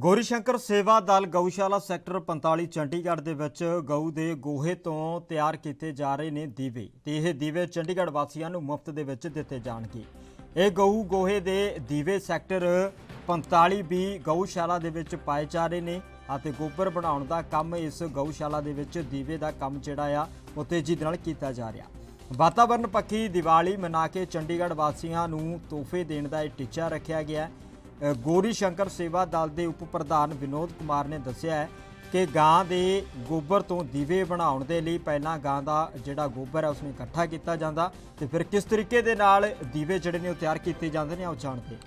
ਗੌਰੀ ਸ਼ੰਕਰ ਸੇਵਾ ਦਲ ਗਊਸ਼ਾਲਾ ਸੈਕਟਰ 45 ਚੰਡੀਗੜ੍ਹ ਦੇ ਵਿੱਚ ਗਊ ਦੇ ਗੋਹੇ ਤੋਂ ਤਿਆਰ ਕੀਤੇ ਜਾ ਰਹੇ ਨੇ ਦੀਵੇ ਤੇ ਇਹ ਦੀਵੇ ਚੰਡੀਗੜ੍ਹ ਵਾਸੀਆਂ ਨੂੰ ਮੁਫਤ ਦੇ ਵਿੱਚ ਦਿੱਤੇ ਜਾਣਗੇ। ਇਹ ਗਊ ਗੋਹੇ ਦੇ ਦੀਵੇ ਸੈਕਟਰ 45 ਵੀ ਗਊਸ਼ਾਲਾ ਦੇ ਵਿੱਚ ਪਾਏ ਜਾ ਰਹੇ ਨੇ ਅਤੇ ਗੋਬਰ ਬਣਾਉਣ ਦਾ ਕੰਮ ਇਸ ਗਊਸ਼ਾਲਾ ਦੇ ਵਿੱਚ ਦੀਵੇ ਦਾ ਕੰਮ ਜਿਹੜਾ ਆ ਉਹ ਤੇਜ਼ੀ ਨਾਲ ਕੀਤਾ ਜਾ ਰਿਹਾ। ਵਾਤਾਵਰਨ ਪੱਖੀ ਦੀਵਾਲੀ ਮਨਾ ਕੇ ਚੰਡੀਗੜ੍ਹ ਵਾਸੀਆਂ ਨੂੰ ਤੋਹਫੇ ਦੇਣ ਦਾ ਇਹ ਟੀਚਾ ਰੱਖਿਆ ਗਿਆ। ਗੌਰੀ ਸ਼ੰਕਰ ਸੇਵਾ ਦਲ ਦੇ ਉਪ ਪ੍ਰਧਾਨ ਵਿਨੋਦ ਕੁਮਾਰ ਨੇ ਦੱਸਿਆ ਹੈ कि गां दे गोबर तो दीवे बनाउण दे लई पहलां गां दा जिहड़ा गोबर है उसनूं इकट्ठा किया जांदा ते फिर किस तरीके दे नाल दीवे जिहड़े ने तैयार कीते जांदे ने आओ जाणदे।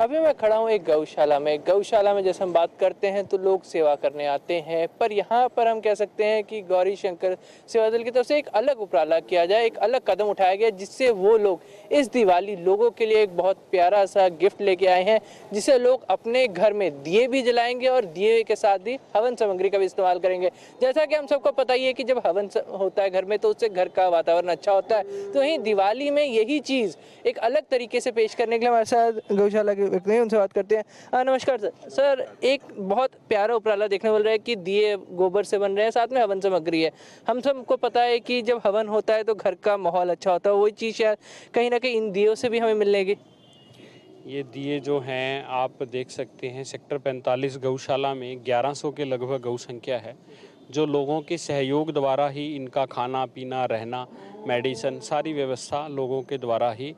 अभी मैं खड़ा हूँ एक गौशाला में। गौशाला में जैसे हम बात करते हैं तो लोग सेवा करने आते हैं, पर यहाँ पर हम कह सकते हैं कि गौरी शंकर सेवा दल की तरफ से एक अलग उपराला किया जाए, एक अलग कदम उठाया गया जिससे वो लोग इस दिवाली लोगों के लिए एक बहुत प्यारा सा गिफ्ट लेके आए हैं, जिसे लोग अपने घर में दिए भी जलाएंगे और दिए के साथ ही हवन सामग्री का भी इस्तेमाल करेंगे। जैसा कि हम सबको पता ही है कि जब हवन होता है घर में तो उससे घर का वातावरण अच्छा होता है, तो वहीं दिवाली में यही चीज़ एक अलग तरीके से पेश करने के लिए हमारे साथ गौशाला के व्यक्ति हैं, उनसे बात करते हैं। नमस्कार सर। सर, एक बहुत प्यारा उपराला देखने मिल रहा है कि दिए गोबर से बन रहे हैं, साथ में हवन सामग्री है। हम सबको पता है कि जब हवन होता है तो घर का माहौल अच्छा होता है, वही चीज़ शायद कहीं ना कहीं इन दियों से भी हमें मिलेगी। ये दिए जो हैं आप देख सकते हैं सेक्टर 45 गौशाला में 1100 के लगभग गौ संख्या है, जो लोगों के सहयोग द्वारा ही इनका खाना पीना रहना मेडिसिन सारी व्यवस्था लोगों के द्वारा ही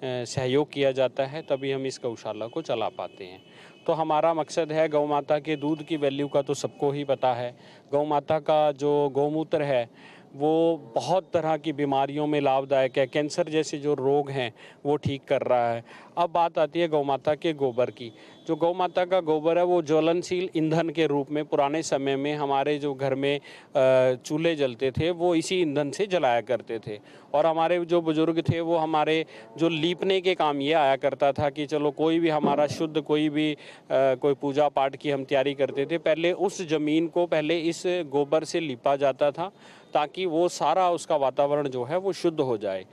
सहयोग किया जाता है, तभी हम इस गौशाला को चला पाते हैं। तो हमारा मकसद है, गौ माता के दूध की वैल्यू का तो सबको ही पता है। गौ माता का जो गौमूत्र है वो बहुत तरह की बीमारियों में लाभदायक है, कैंसर जैसे जो रोग हैं वो ठीक कर रहा है। अब बात आती है गौ माता के गोबर की। जो गौ माता का गोबर है वो ज्वलनशील ईंधन के रूप में पुराने समय में हमारे जो घर में चूल्हे जलते थे वो इसी ईंधन से जलाया करते थे, और हमारे जो बुजुर्ग थे वो हमारे जो लीपने के काम ये आया करता था कि चलो कोई भी हमारा शुद्ध कोई भी कोई पूजा पाठ की हम तैयारी करते थे, पहले उस ज़मीन को पहले इस गोबर से लीपा जाता था ताकि वो सारा उसका वातावरण जो है वो शुद्ध हो जाए।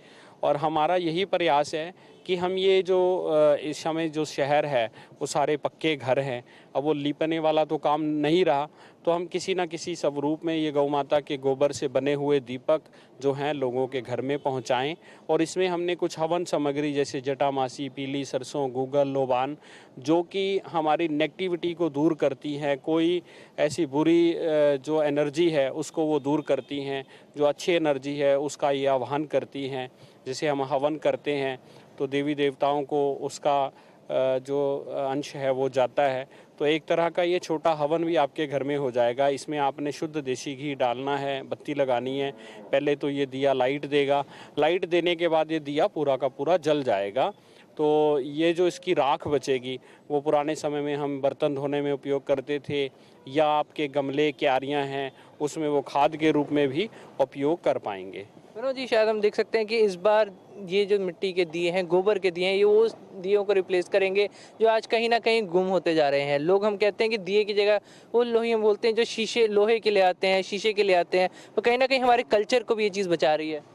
और हमारा यही प्रयास है कि हम ये जो इस समय जो शहर है वो सारे पक्के घर हैं, अब वो लीपने वाला तो काम नहीं रहा, तो हम किसी न किसी स्वरूप में ये गौ माता के गोबर से बने हुए दीपक जो हैं लोगों के घर में पहुंचाएं। और इसमें हमने कुछ हवन सामग्री जैसे जटामासी, पीली सरसों, गूगल, लोबान, जो कि हमारी नेगेटिविटी को दूर करती हैं, कोई ऐसी बुरी जो एनर्जी है उसको वो दूर करती हैं, जो अच्छी एनर्जी है उसका ये आह्वान करती हैं। जैसे हम हवन करते हैं तो देवी देवताओं को उसका जो अंश है वो जाता है, तो एक तरह का ये छोटा हवन भी आपके घर में हो जाएगा। इसमें आपने शुद्ध देसी घी डालना है, बत्ती लगानी है, पहले तो ये दिया लाइट देगा, लाइट देने के बाद ये दिया पूरा का पूरा जल जाएगा। तो ये जो इसकी राख बचेगी वो पुराने समय में हम बर्तन धोने में उपयोग करते थे, या आपके गमले क्यारियाँ हैं उसमें वो खाद के रूप में भी उपयोग कर पाएंगे। विनोद जी, शायद हम देख सकते हैं कि इस बार ये जो मिट्टी के दिए हैं, गोबर के दिए हैं, ये वो दियों को रिप्लेस करेंगे जो आज कहीं ना कहीं गुम होते जा रहे हैं। लोग हम कहते हैं कि दिए की जगह वो लोही हम बोलते हैं जो शीशे लोहे के लिए आते हैं, शीशे के लिए आते हैं, तो कहीं ना कहीं हमारे कल्चर को भी ये चीज़ बचा रही है।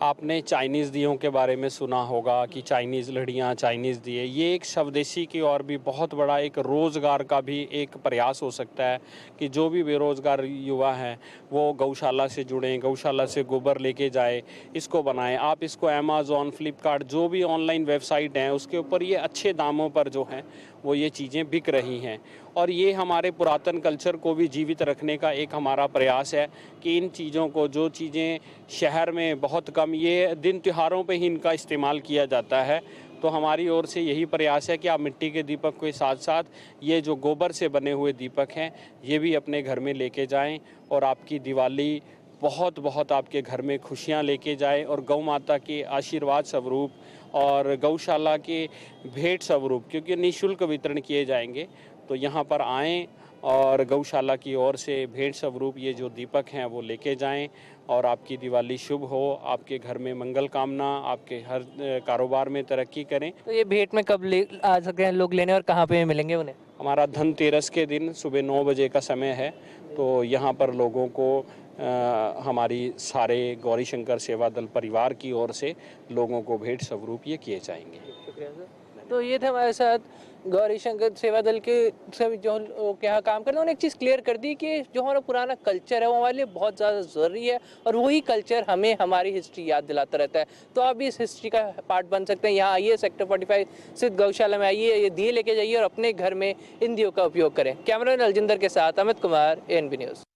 आपने चाइनीज़ दियों के बारे में सुना होगा कि चाइनीज़ लड़ियाँ, चाइनीज़ दिए, ये एक स्वदेशी की और भी बहुत बड़ा एक रोज़गार का भी एक प्रयास हो सकता है कि जो भी बेरोज़गार युवा हैं वो गौशाला से जुड़ें, गौशाला से गोबर लेके जाए, इसको बनाएं। आप इसको अमेज़ॉन, फ्लिपकार्ट जो भी ऑनलाइन वेबसाइट हैं उसके ऊपर ये अच्छे दामों पर जो हैं वो ये चीज़ें बिक रही हैं। और ये हमारे पुरातन कल्चर को भी जीवित रखने का एक हमारा प्रयास है कि इन चीज़ों को, जो चीज़ें शहर में बहुत कम, ये दिन त्योहारों पे ही इनका इस्तेमाल किया जाता है, तो हमारी ओर से यही प्रयास है कि आप मिट्टी के दीपक के साथ साथ ये जो गोबर से बने हुए दीपक हैं ये भी अपने घर में लेके जाएं, और आपकी दिवाली बहुत बहुत आपके घर में खुशियां लेके जाए, और गौ माता के आशीर्वाद स्वरूप और गौशाला के भेंट स्वरूप, क्योंकि निःशुल्क वितरण किए जाएंगे, तो यहाँ पर आएँ और गौशाला की ओर से भेंट स्वरूप ये जो दीपक हैं वो लेके जाएं, और आपकी दिवाली शुभ हो, आपके घर में मंगल कामना, आपके हर कारोबार में तरक्की करें। तो ये भेंट में कब आ सकते हैं लोग लेने और कहाँ पे मिलेंगे उन्हें? हमारा धनतेरस के दिन सुबह 9 बजे का समय है, तो यहाँ पर लोगों को हमारी सारे गौरी शंकर सेवा दल परिवार की ओर से लोगों को भेंट स्वरूप ये किए जाएंगे। शुक्रिया सर। तो ये थे हमारे साथ गौरी शंकर सेवा दल के सभी जो लोग यहाँ काम करते हैं। उन्होंने एक चीज़ क्लियर कर दी कि जो हमारा पुराना कल्चर है वो हमारे लिए बहुत ज़्यादा ज़रूरी है और वही कल्चर हमें हमारी हिस्ट्री याद दिलाता रहता है। तो आप भी इस हिस्ट्री का पार्ट बन सकते हैं। यहाँ आइए, सेक्टर 45 स्थित गौशाला में आइए, ये दिए लेके जाइए और अपने घर में इन दियों का उपयोग करें। कैमरा अलजिंदर के साथ अमित कुमार, ANB न्यूज़।